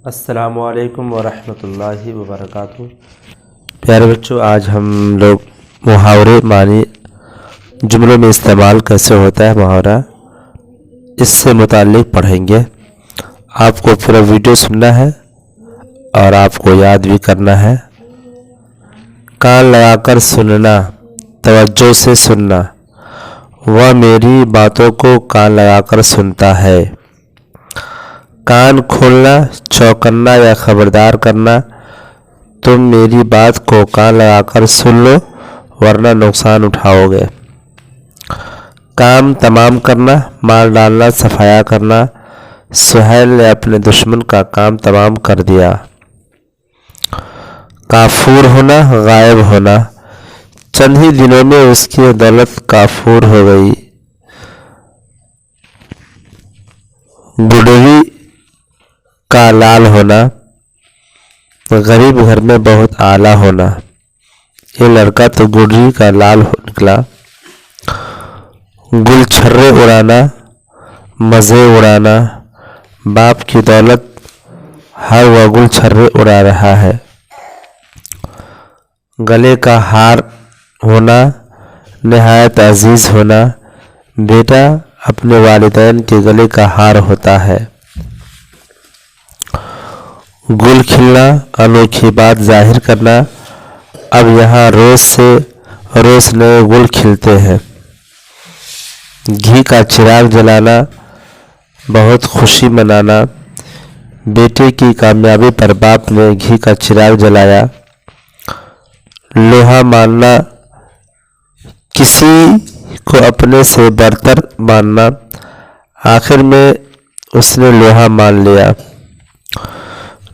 السلام علیکم ورحمۃ اللہ وبرکاتہ۔ پیارے بچوں، آج ہم لوگ محاورے معنی جملوں میں استعمال کیسے ہوتا ہے محاورہ، اس سے متعلق پڑھیں گے۔ آپ کو پورا ویڈیو سننا ہے اور آپ کو یاد بھی کرنا ہے۔ کان لگا کر سننا، توجہ سے سننا، وہ میری باتوں کو کان لگا کر سنتا ہے۔ کان کھولنا، چوکنا یا خبردار کرنا، تم میری بات کو کان لگا کر سن لو ورنہ نقصان اٹھاؤ گے۔ کام تمام کرنا، مار ڈالنا، صفایا کرنا، سہیل نے اپنے دشمن کا کام تمام کر دیا۔ کافور ہونا، غائب ہونا، چند ہی دنوں میں اس کی دولت کافور ہو گئی۔ بڈھڑی کا لال ہونا، غریب گھر میں بہت اعلیٰ ہونا۔ یہ لڑکا تو گڈری کا لال نکلا۔ گل چھرے اڑانا، مزے اڑانا، باپ کی دولت ہر وہ گل چھرے اڑا رہا ہے۔ گلے کا ہار ہونا، نہایت عزیز ہونا، بیٹا اپنے والدین کے گلے کا ہار ہوتا ہے۔ گل کھلنا، انوکھی بات ظاہر کرنا، اب یہاں روز سے روز نئے گل کھلتے ہیں۔ گھی کا چراغ جلانا، بہت خوشی منانا، بیٹے کی کامیابی پر باپ نے گھی کا چراغ جلایا۔ لوہا ماننا، کسی کو اپنے سے برتر ماننا، آخر میں اس نے لوہا مان لیا۔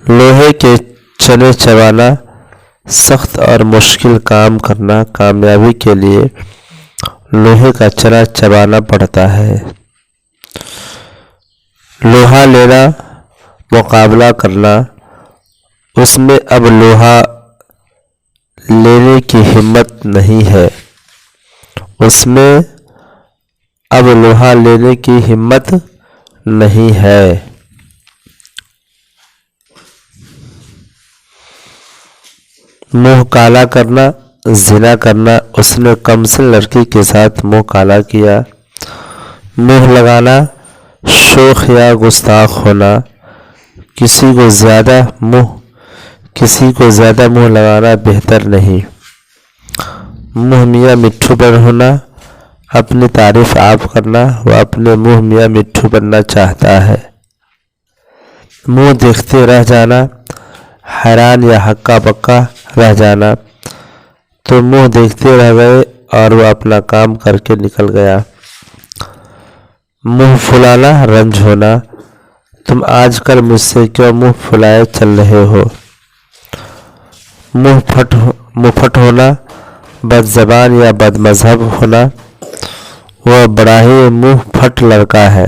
لوہے کے چنے چبانا، سخت اور مشکل کام کرنا، کامیابی کے لیے لوہے کا چنا چبانا پڑتا ہے۔ لوہا لینا، مقابلہ کرنا، اس میں اب لوہا لینے کی ہمت نہیں ہے، اس میں اب لوہا لینے کی ہمت نہیں ہے۔ منہ کالا کرنا، زنا کرنا، اس نے کمسن لڑکی کے ساتھ منہ کالا کیا۔ منہ لگانا، شوخ یا گستاخ ہونا، کسی کو زیادہ منہ لگانا بہتر نہیں۔ منہ میاں مٹھو پر ہونا، اپنی تعریف آپ کرنا، وہ اپنے منہ میاں مٹھو بننا چاہتا ہے۔ منہ دیکھتے رہ جانا، حیران یا ہکا بکا رہ جانا، تو منہ دیکھتے رہ گئے اور وہ اپنا کام کر کے نکل گیا۔ منہ پھلانا، رنج ہونا، تم آج کل مجھ سے کیوں منہ پھلائے چل رہے ہو۔ منہ پھٹ ہونا، بد زبان یا بد مذہب ہونا، وہ بڑا ہی منہ پھٹ لڑکا ہے۔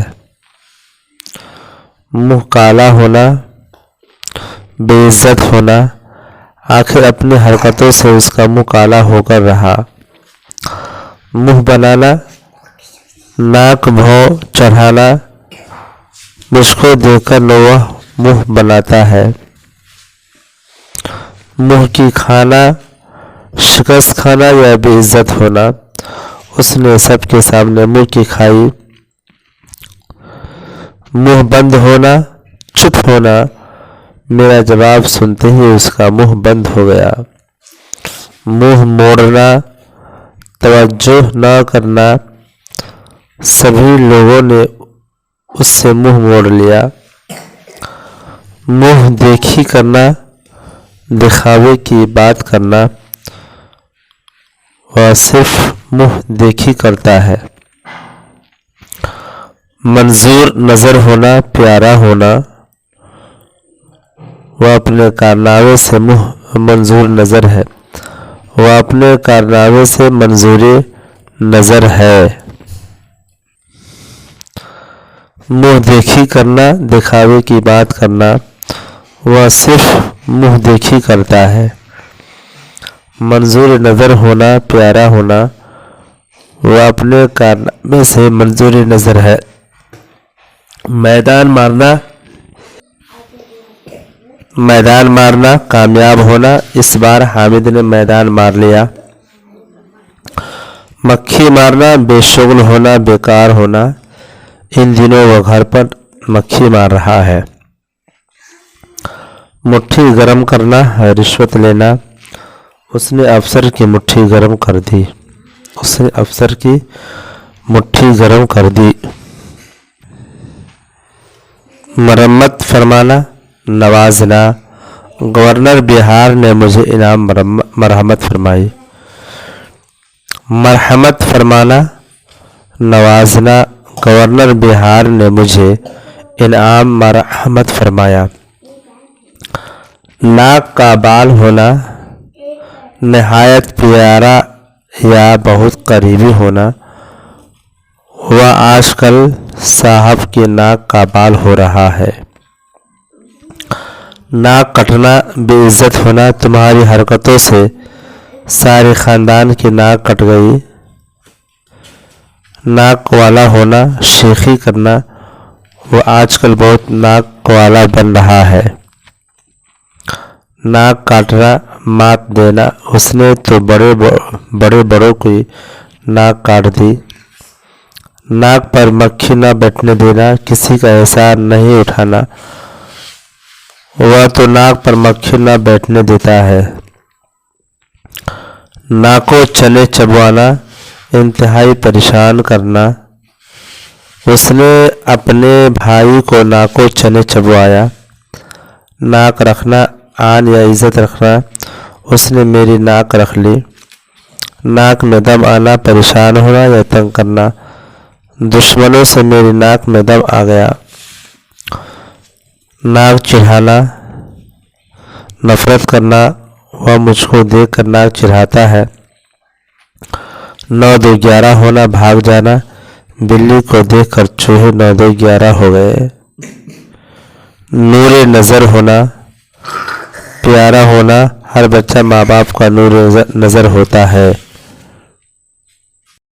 منہ کالا ہونا، بے عزت ہونا، آخر اپنی حرکتوں سے اس کا منہ کالا ہو کر رہا۔ منہ بنانا، ناک بھوں چڑھانا، مجھ کو دیکھ کر وہ منہ بناتا ہے۔ منہ کی کھانا، شکست کھانا یا بے عزت ہونا، اس نے سب کے سامنے منہ کی کھائی۔ منہ بند ہونا، چپ ہونا، میرا جواب سنتے ہی اس کا منہ بند ہو گیا۔ منہ موڑنا، توجہ نہ کرنا، سبھی لوگوں نے اس سے منہ موڑ لیا۔ منہ دیکھی کرنا، دکھاوے کی بات کرنا، وہ صرف منہ دیکھی کرتا ہے۔ منظور نظر ہونا، پیارا ہونا، وہ اپنے کارنامے سے منظور نظر ہے، وہ اپنے کارنامے سے منظور نظر ہے۔ منہ دیکھی کرنا، دکھاوے کی بات کرنا، وہ صرف منہ دیکھی کرتا ہے۔ منظور نظر ہونا، پیارا ہونا، وہ اپنے کارنامے سے منظور نظر ہے۔ میدان مارنا، میدان مارنا، کامیاب ہونا، اس بار حامد نے میدان مار لیا۔ مکھی مارنا، بے شغل ہونا، بیکار ہونا، ان دنوں وہ گھر پر مکھی مار رہا ہے۔ مٹھی گرم کرنا، رشوت لینا، اس نے افسر کی مٹھی گرم کر دی۔ اس نے افسر کی مٹھی گرم کر دی۔ مرمت فرمانا، نوازنا، گورنر بہار نے مجھے انعام مرحمت فرمائی۔ مرحمت فرمانا، نوازنا، گورنر بہار نے مجھے انعام مرحمت فرمایا۔ ناک کا بال ہونا، نہایت پیارا یا بہت قریبی ہونا، وہ آج کل صاحب کی ناک کا بال ہو رہا ہے۔ ناک کٹنا، بے عزت ہونا، تمہاری حرکتوں سے سارے خاندان کی ناک کٹ گئی۔ ناک والا ہونا، شیخی کرنا، وہ آج کل بہت ناک والا بن رہا ہے۔ ناک کاٹنا، مات دینا، اس نے تو بڑوں کی ناک کاٹ دی۔ ناک پر مکھی نہ بیٹھنے دینا، کسی کا احسان نہیں اٹھانا، وہ تو ناک پر مکھی نہ بیٹھنے دیتا ہے۔ ناکوں چنے چبوانا، انتہائی پریشان کرنا، اس نے اپنے بھائی کو ناکوں چنے چبوایا۔ ناک رکھنا، آن یا عزت رکھنا، اس نے میری ناک رکھ لی۔ ناک میں دم آنا، پریشان ہونا یا تنگ کرنا، دشمنوں سے میری ناک میں دم آ گیا۔ ناک چڑھانا، نفرت کرنا، وہ مجھ کو دیکھ کر ناک چڑھاتا ہے۔ 9 2 11 ہونا، بھاگ جانا، بلی کو دیکھ کر چوہے 9 2 11 ہو گئے۔ نور نظر ہونا، پیارا ہونا، ہر بچہ ماں باپ کا نور نظر ہوتا ہے۔